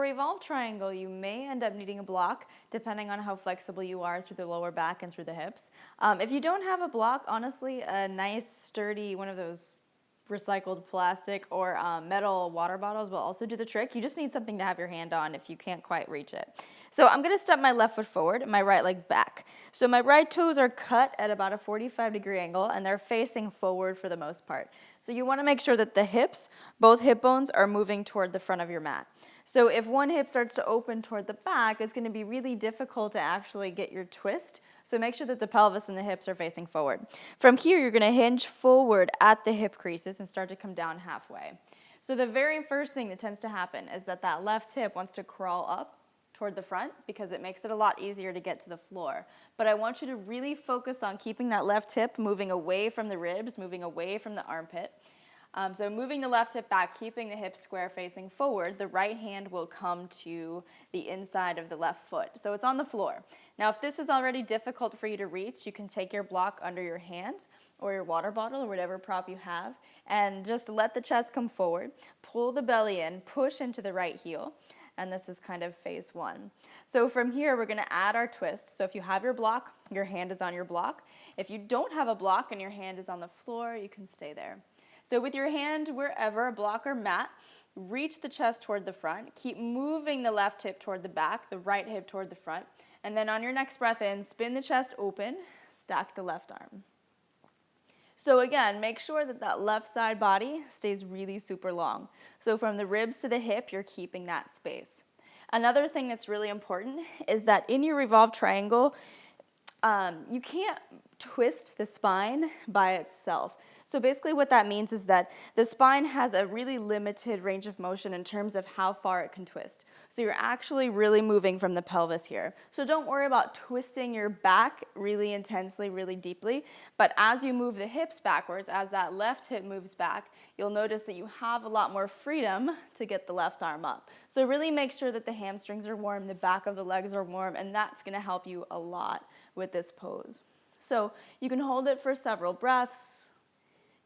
Revolved Triangle, you may end up needing a block depending on how flexible you are through the lower back and through the hips. If you don't have a block, honestly, a nice sturdy one of those recycled plastic or metal water bottles will also do the trick. You just need something to have your hand on if you can't quite reach it. So I'm going to step my left foot forward and my right leg back. So my right toes are cut at about a 45-degree angle and they're facing forward for the most part. So you want to make sure that the hips, both hip bones, are moving toward the front of your mat. So if one hip starts to open toward the back, it's going to be really difficult to actually get your twist. So make sure that the pelvis and the hips are facing forward. From here, you're going to hinge forward at the hip creases and start to come down halfway. So the very first thing that tends to happen is that that left hip wants to crawl up toward the front because it makes it a lot easier to get to the floor. But I want you to really focus on keeping that left hip moving away from the ribs, moving away from the armpit. So moving the left hip back, keeping the hips square facing forward, the right hand will come to the inside of the left foot. So it's on the floor. Now if this is already difficult for you to reach, you can take your block under your hand or your water bottle or whatever prop you have and just let the chest come forward, pull the belly in, push into the right heel. And this is kind of phase one. So from here, we're going to add our twist. So if you have your block, your hand is on your block. If you don't have a block and your hand is on the floor, you can stay there. So with your hand wherever, block or mat, reach the chest toward the front. Keep moving the left hip toward the back, the right hip toward the front. And then on your next breath in, spin the chest open, stack the left arm. So again, make sure that that left side body stays really super long. So from the ribs to the hip, you're keeping that space. Another thing that's really important is that in your revolved triangle, you can't twist the spine by itself. So basically what that means is that the spine has a really limited range of motion in terms of how far it can twist. So you're actually really moving from the pelvis here. So don't worry about twisting your back really intensely, really deeply. But as you move the hips backwards, as that left hip moves back, you'll notice that you have a lot more freedom to get the left arm up. So really make sure that the hamstrings are warm, the back of the legs are warm, and that's going to help you a lot with this pose. So you can hold it for several breaths.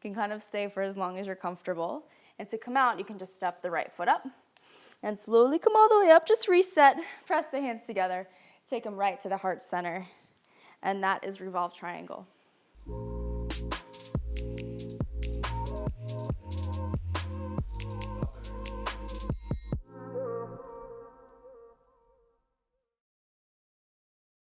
You can kind of stay for as long as you're comfortable. And to come out, you can just step the right foot up and slowly come all the way up. Just reset, press the hands together, take them right to the heart center. And that is Revolved Triangle.